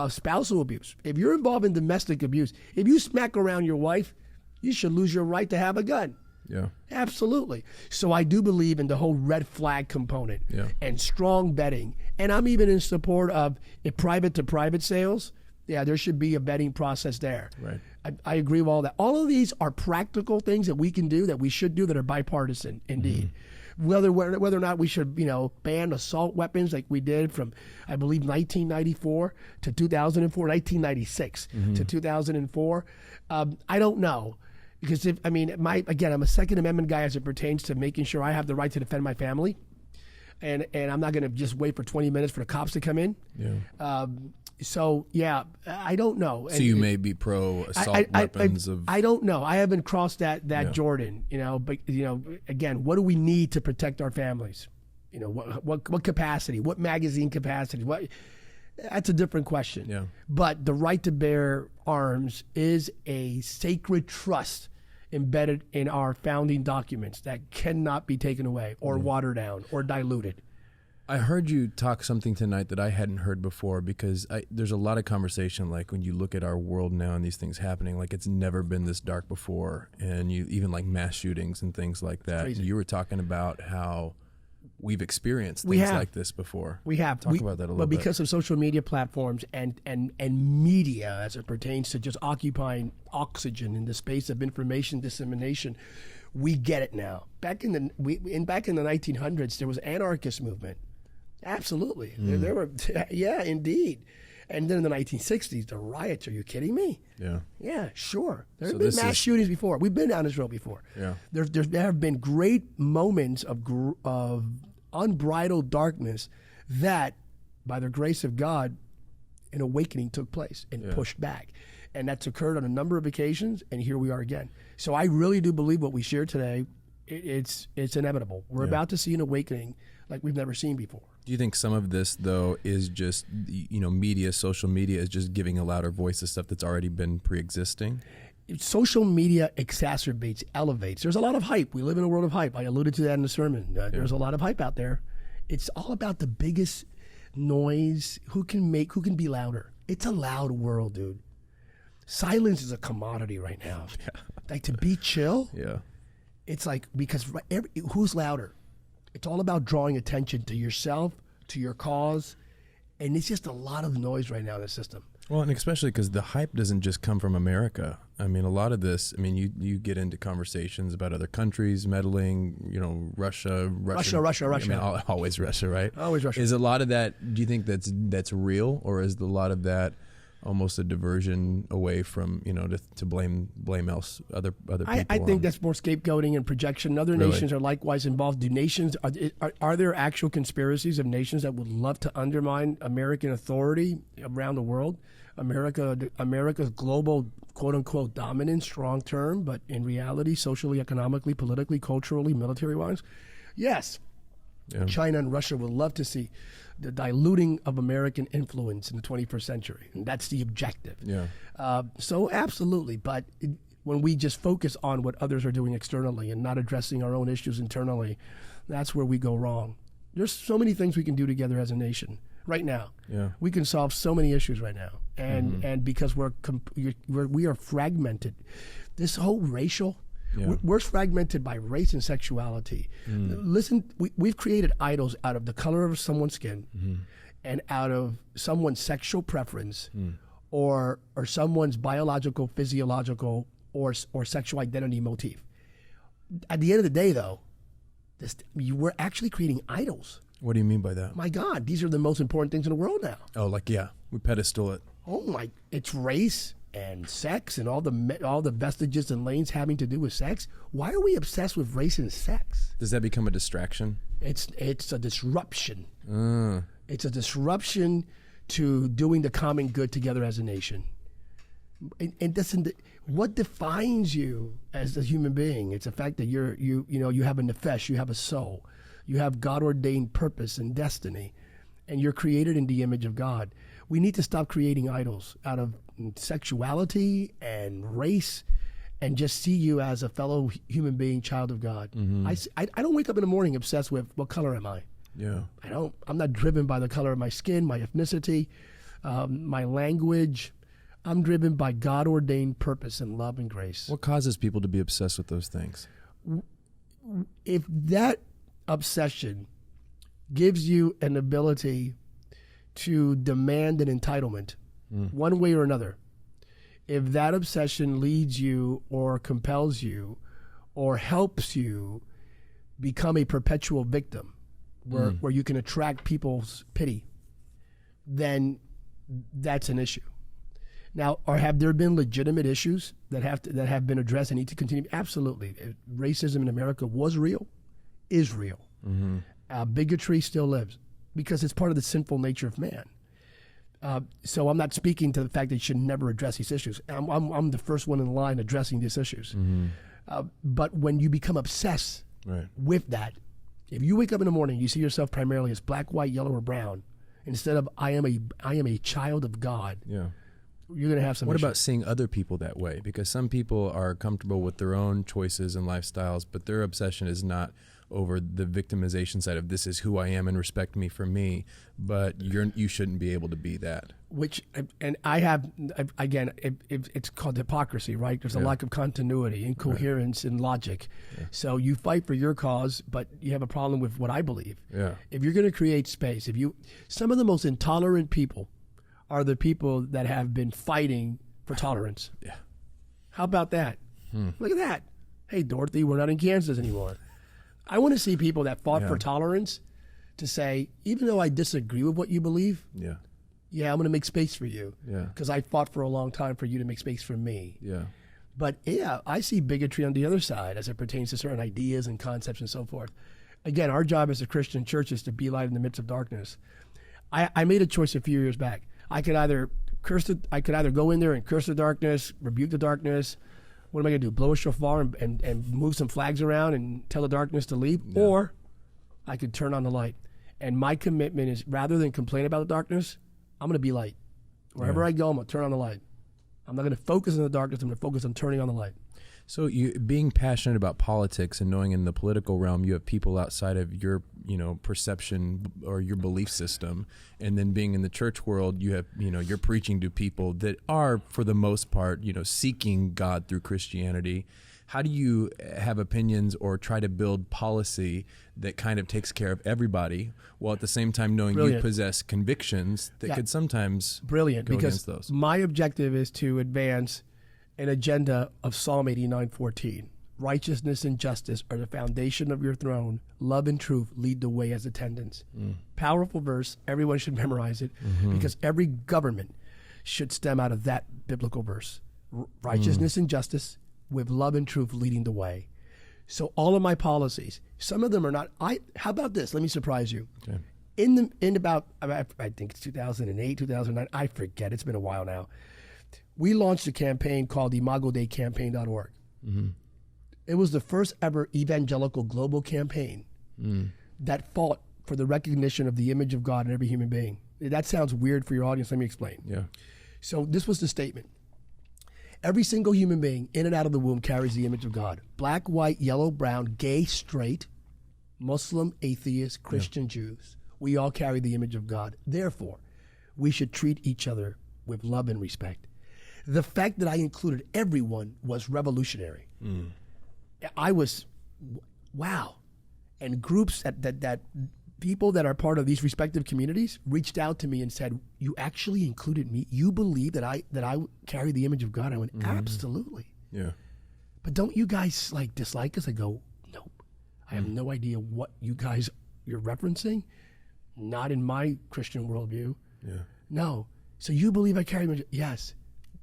spousal abuse. If you're involved in domestic abuse, if you smack around your wife, you should lose your right to have a gun. Yeah. Absolutely. So I do believe in the whole red flag component and strong vetting. And I'm even in support of private to private sales. Yeah, there should be a vetting process there. Right. I agree with all that. All of these are practical things that we can do, that we should do, that are bipartisan indeed. Whether or not we should, ban assault weapons like we did from, I believe, 1994 to 2004, 1996 to 2004. I don't know. Because I'm a Second Amendment guy as it pertains to making sure I have the right to defend my family, and I'm not going to just wait for 20 minutes for the cops to come in. Yeah. I don't know. So you may be pro assault weapons of. I don't know. I haven't crossed that Jordan. But again, what do we need to protect our families? What capacity? What magazine capacity? What? That's a different question. Yeah. But the right to bear arms is a sacred trust embedded in our founding documents that cannot be taken away or watered down or diluted. I heard you talk something tonight that I hadn't heard before, because there's a lot of conversation, like when you look at our world now and these things happening, like it's never been this dark before. And you even like mass shootings and things like that. Crazy. You were talking about how we've experienced things like this before. We have. Talk about that a little bit. But because of social media platforms and media as it pertains to just occupying oxygen in the space of information dissemination, we get it now. Back in the 1900s, there was anarchist movement. Absolutely. There were, yeah, indeed. And then in the 1960s, the riots. Are you kidding me? Yeah. Yeah, sure. There have been mass shootings before. We've been down this road before. Yeah. There have been great moments of unbridled darkness that, by the grace of God, an awakening took place and pushed back. And that's occurred on a number of occasions, and here we are again. So I really do believe what we shared today it's inevitable. We're about to see an awakening like we've never seen before. Do you think some of this, though, is just, media, social media is just giving a louder voice to stuff that's already been pre-existing? Social media exacerbates, elevates. There's a lot of hype. We live in a world of hype. I alluded to that in the sermon. There's a lot of hype out there. It's all about the biggest noise. Who can be louder? It's a loud world, dude. Silence is a commodity right now. Like, to be chill, it's like, because who's louder? It's all about drawing attention to yourself, to your cause, and it's just a lot of noise right now in the system. Well, and especially because the hype doesn't just come from America. I mean, a lot of this, you get into conversations about other countries meddling, Russia. I mean, always Russia, right? Always Russia. Is a lot of that, do you think that's real, or is a lot of that almost a diversion away from, to blame other people? I think that's more scapegoating and projection. Other nations are likewise involved. Are there actual conspiracies of nations that would love to undermine American authority around the world? America's global, quote unquote, dominance, strong term, but in reality, socially, economically, politically, culturally, military-wise, yes. Yeah. China and Russia would love to see the diluting of American influence in the 21st century. And that's the objective. Yeah. So absolutely. But when we just focus on what others are doing externally and not addressing our own issues internally, that's where we go wrong. There's so many things we can do together as a nation right now. Yeah. We can solve so many issues right now. And because we are fragmented. This whole racial... Yeah. We're fragmented by race and sexuality. Listen, we've created idols out of the color of someone's skin and out of someone's sexual preference or someone's biological, physiological, or sexual identity motif. At the end of the day, though, we're actually creating idols. What do you mean by that? My God, these are the most important things in the world now. Oh, we pedestal it. It's race and sex and all the vestiges and lanes having to do with sex. Why are we obsessed with race and sex? Does that become a distraction? It's a disruption. It's a disruption to doing the common good together as a nation. What defines you as a human being? It's the fact that you have a nefesh, you have a soul, you have God-ordained purpose and destiny, and you're created in the image of God. We need to stop creating idols out of sexuality and race and just see you as a fellow human being, child of God. I don't wake up in the morning obsessed with what color am I. Yeah. I'm not driven by the color of my skin, my ethnicity, my language. I'm driven by God-ordained purpose and love and grace. What causes people to be obsessed with those things? If that obsession gives you an ability to demand an entitlement, one way or another, if that obsession leads you or compels you or helps you become a perpetual victim where you can attract people's pity, then that's an issue. Now, have there been legitimate issues that have been addressed and need to continue? Absolutely. Racism in America was real, is real. Bigotry still lives because it's part of the sinful nature of man. So I'm not speaking to the fact that you should never address these issues. I'm the first one in line addressing these issues. But when you become obsessed with that, if you wake up in the morning, you see yourself primarily as black, white, yellow, or brown, instead of I am a child of God. Yeah. You're going to have some What issues. about seeing other people that way? Because some people are comfortable with their own choices and lifestyles, but their obsession is not over the victimization side of this is who I am and respect me for me, but you shouldn't be able to be that. It's called hypocrisy, right? There's a lack of continuity, incoherence, and logic. Yeah. So you fight for your cause, but you have a problem with what I believe. Yeah. If you're going to create space, some of the most intolerant people are the people that have been fighting for tolerance. Yeah. How about that? Look at that. Hey, Dorothy, we're not in Kansas anymore. I want to see people that fought for tolerance to say, even though I disagree with what you believe, I'm going to make space for you. Yeah. Because I fought for a long time for you to make space for me. Yeah. But I see bigotry on the other side as it pertains to certain ideas and concepts and so forth. Again, our job as a Christian church is to be light in the midst of darkness. I made a choice a few years back. I could either go in there and curse the darkness, rebuke the darkness, What am I going to do? Blow a shofar and move some flags around and tell the darkness to leave? Yeah. Or I could turn on the light. And my commitment is, rather than complain about the darkness, I'm going to be light. Wherever I go, I'm going to turn on the light. I'm not going to focus on the darkness. I'm going to focus on turning on the light. So you being passionate about politics and knowing in the political realm you have people outside of your perception or your belief system, and then being in the church world you have you're preaching to people that are for the most part seeking God through Christianity. How do you have opinions or try to build policy that kind of takes care of everybody while at the same time knowing you possess convictions that could sometimes go against those? My objective is to advance an agenda of Psalm 89:14. Righteousness and justice are the foundation of your throne. Love and truth lead the way as attendants. Powerful verse. Everyone should memorize it because every government should stem out of that biblical verse. Righteousness and justice with love and truth leading the way. So all of my policies, some of them are not. How about this? Let me surprise you. Okay. In about, I think it's 2008, 2009. I forget. It's been a while now. We launched a campaign called imagodeicampaign.org. It was the first ever evangelical global campaign that fought for the recognition of the image of God in every human being. That sounds weird for your audience. Let me explain. Yeah. So this was the statement. Every single human being in and out of the womb carries the image of God. Black, white, yellow, brown, gay, straight, Muslim, atheist, Christian, Jews. We all carry the image of God. Therefore, we should treat each other with love and respect. The fact that I included everyone was revolutionary. I was, wow. And groups that people that are part of these respective communities reached out to me and said, "You actually included me? You believe that I carry the image of God?" I went, "Absolutely." Yeah. But don't you guys dislike us? I go, "Nope. I have no idea what you're referencing. Not in my Christian worldview." Yeah. No. So you believe I carry the image? Yes.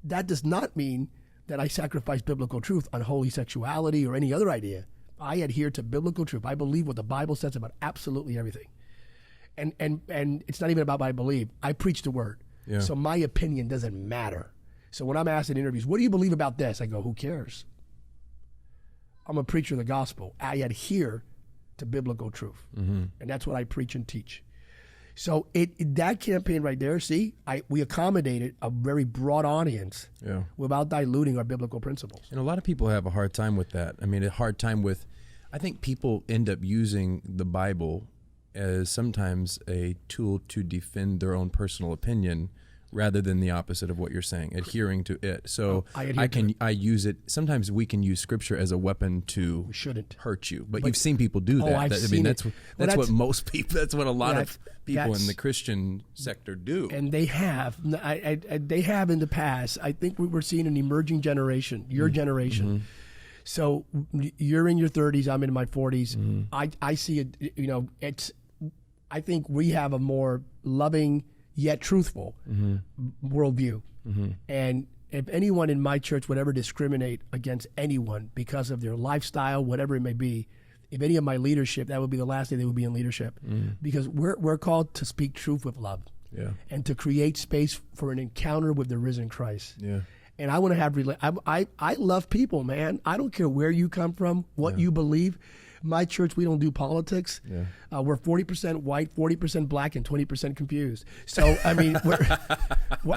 That does not mean that I sacrifice biblical truth on holy sexuality or any other idea. I adhere to biblical truth. I believe what the Bible says about absolutely everything. And it's not even about what I believe. I preach the word. Yeah. So my opinion doesn't matter. So when I'm asked in interviews, what do you believe about this? I go, who cares? I'm a preacher of the gospel. I adhere to biblical truth. And that's what I preach and teach. So that campaign right there, we accommodated a very broad audience without diluting our biblical principles. And a lot of people have a hard time with that. I think people end up using the Bible as sometimes a tool to defend their own personal opinion rather than the opposite of what you're saying, adhering to it. So I use it. Sometimes we can use Scripture as a weapon to hurt you, but you've seen people do that. That's what most people. That's what a lot of people in the Christian sector do. And they have. They have in the past. I think we're seeing an emerging generation. Your generation. So you're in your 30s. I'm in my 40s. I see it. I think we have a more loving yet truthful worldview. And if anyone in my church would ever discriminate against anyone because of their lifestyle, whatever it may be, if any of my leadership, that would be the last day they would be in leadership. Because we're called to speak truth with love and to create space for an encounter with the risen Christ. Yeah. And I want to have, I love people, man. I don't care where you come from, what you believe. My church, we don't do politics. Yeah. We're 40% white, 40% black, and 20% confused. So, I mean,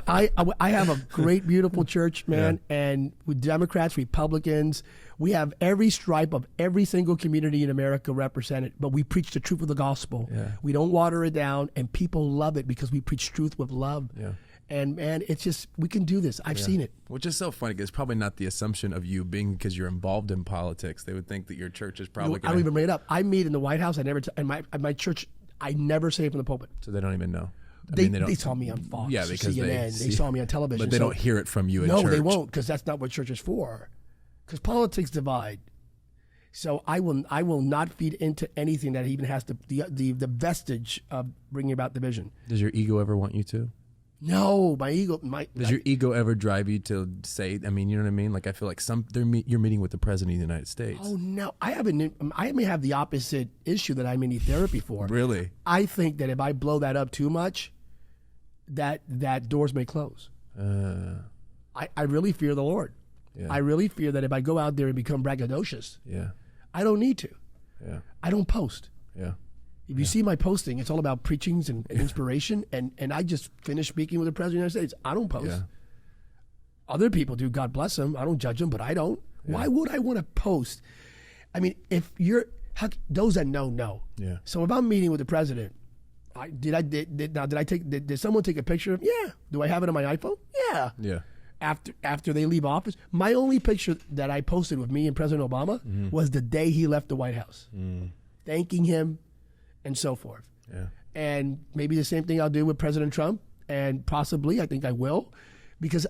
I have a great, beautiful church, man. Yeah. And with Democrats, Republicans, we have every stripe of every single community in America represented. But we preach the truth of the gospel. Yeah. We don't water it down, and people love it because we preach truth with love. Yeah. And man, it's just, we can do this. I've seen it. Which is so funny because it's probably not the assumption of you being because you're involved in politics. They would think that your church is probably I don't even bring it up. I meet in the White House. And my church, I never say it from the pulpit. So they don't even know. They saw me on Fox, because CNN. They saw me on television. But they don't hear it from you in church. No, they won't, because that's not what church is for. Because politics divide. So I will not feed into anything that even has the vestige of bringing about division. Does your ego ever want you to? No, my ego. Does your ego ever drive you to say? I mean, you know what I mean. Like I feel like you're meeting with the president of the United States. Oh no, I may have the opposite issue that I may need therapy for. Really? I think that if I blow that up too much, that doors may close. I really fear the Lord. Yeah. I really fear that if I go out there and become braggadocious, Yeah. I don't need to. Yeah. I don't post. Yeah. If you see my posting, it's all about preachings and inspiration. And I just finished speaking with the President of the United States. I don't post. Yeah. Other people do. God bless them. I don't judge them, but I don't. Yeah. Why would I want to post? I mean, if you're those that know. Yeah. So if I'm meeting with the President, did someone take a picture of? Yeah. Do I have it on my iPhone? Yeah. Yeah. After they leave office, my only picture that I posted with me and President Obama was the day he left the White House, thanking him, and so forth. Yeah. And maybe the same thing I'll do with President Trump, and possibly I think I will, because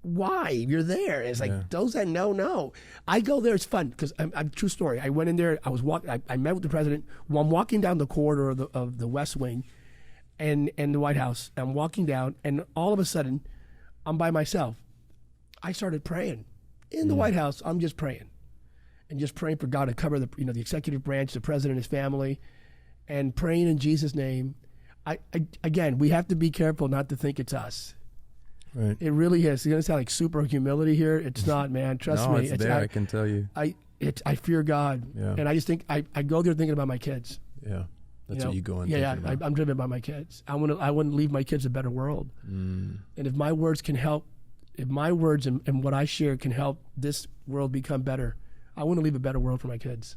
why? You're there. It's like those that know. I go there. It's fun because I'm true story. I went in there. I was I met with the president. While I'm walking down the corridor of the West Wing, and the White House. I'm walking down, and all of a sudden, I'm by myself. I started praying in the White House. I'm just praying, and just praying for God to cover the executive branch, the president, his family, and praying in Jesus' name. Again, we have to be careful not to think it's us. Right. It really is. It's going to sound like super humility here. It's not, man. Trust me. It's there. I can tell you. I fear God, and I just think I go there thinking about my kids. Yeah, that's what you go in. Yeah. I'm driven by my kids. I want to leave my kids a better world. And if my words can help, if my words and what I share can help this world become better, I want to leave a better world for my kids.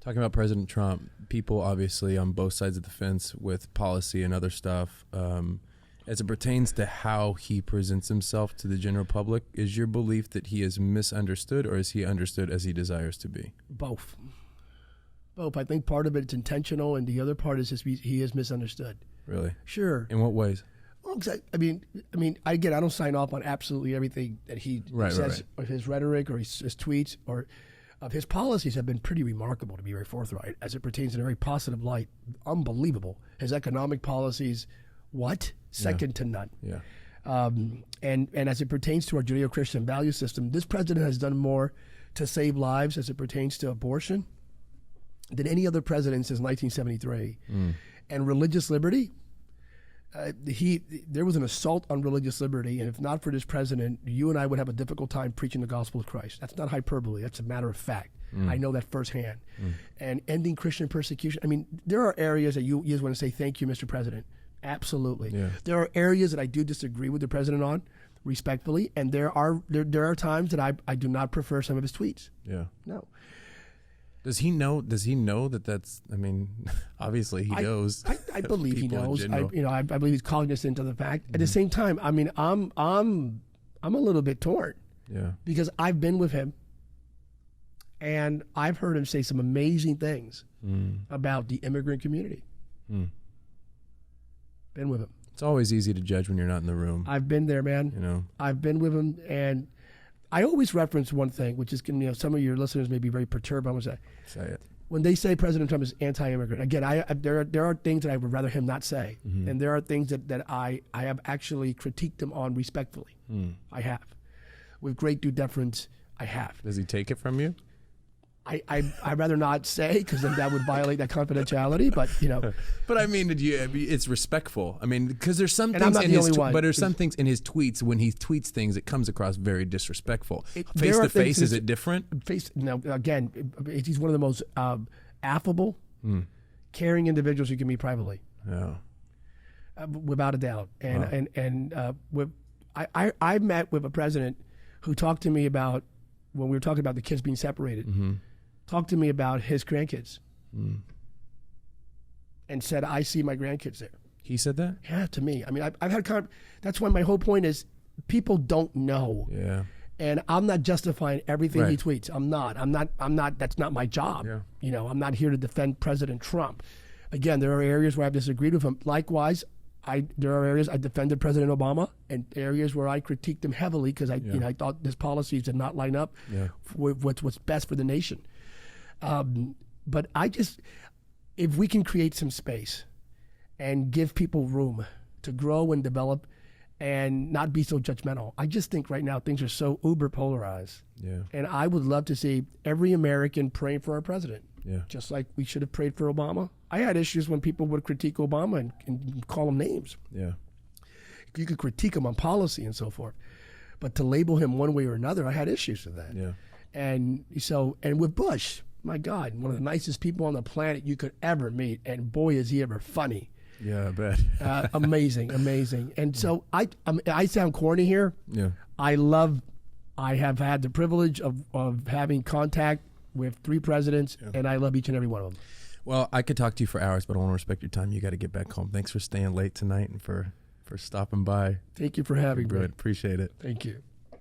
Talking about President Trump, people obviously on both sides of the fence with policy and other stuff. As it pertains to how he presents himself to the general public, is your belief that he is misunderstood, or is he understood as he desires to be? Both. I think part of it's intentional, and the other part is just he is misunderstood. Really? Sure. In what ways? Well, I mean, I don't sign off on absolutely everything that he says, or his rhetoric, or his tweets, or his policies have been pretty remarkable, to be very forthright, as it pertains in a very positive light. Unbelievable. His economic policies. What? Second to none. Yeah. And as it pertains to our Judeo-Christian value system, this president has done more to save lives as it pertains to abortion than any other president since 1973. And religious liberty, there was an assault on religious liberty, and if not for this president, you and I would have a difficult time preaching the gospel of Christ. That's not hyperbole. That's a matter of fact. I know that firsthand. And ending Christian persecution. I mean, there are areas that you just want to say, thank you, Mr. President. Absolutely. Yeah. There are areas that I do disagree with the president on, respectfully, and there are times that I do not prefer some of his tweets. Yeah. No. Does he know that that's? I mean, obviously he knows. I believe he knows. I believe he's cognizant of the fact. At the same time, I mean, I'm a little bit torn. Yeah. Because I've been with him, and I've heard him say some amazing things about the immigrant community. Been with him. It's always easy to judge when you're not in the room. I've been there, man. I've been with him, and I always reference one thing, which is, some of your listeners may be very perturbed. I'm going to say it. When they say President Trump is anti-immigrant, again, there are things that I would rather him not say, and there are things that I have actually critiqued him on respectfully. I have, with great due deference. I have. Does he take it from you? I'd rather not say, because then that would violate that confidentiality. But But I mean, it's respectful. I mean, because there's some and things in his but there's some things in his tweets, when he tweets things, it comes across very disrespectful. Face to face, is it different? Again, he's one of the most affable, caring individuals you can meet privately. Yeah. Without a doubt. I met with a president who talked to me about, when we were talking about the kids being separated, talked to me about his grandkids and said, I see my grandkids there. He said that? Yeah, to me. I mean, I've had that's why my whole point is people don't know. Yeah. And I'm not justifying everything he tweets. I'm not, that's not my job. Yeah. I'm not here to defend President Trump. Again, there are areas where I've disagreed with him. Likewise, there are areas I defended President Obama, and areas where I critiqued him heavily because I thought his policies did not line up with what's best for the nation. But if we can create some space and give people room to grow and develop and not be so judgmental, I just think right now things are so uber polarized. Yeah. And I would love to see every American praying for our president. Yeah. Just like we should have prayed for Obama. I had issues when people would critique Obama and call him names. Yeah. You could critique him on policy and so forth. But to label him one way or another, I had issues with that. Yeah. And with Bush, my God, one of the nicest people on the planet you could ever meet. And boy, is he ever funny. Yeah, I bet. Amazing. And so I sound corny here. Yeah. I have had the privilege of having contact with 3 presidents, and I love each and every one of them. Well, I could talk to you for hours, but I want to respect your time. You got to get back home. Thanks for staying late tonight and for stopping by. Thank you for having me. Appreciate it. Thank you.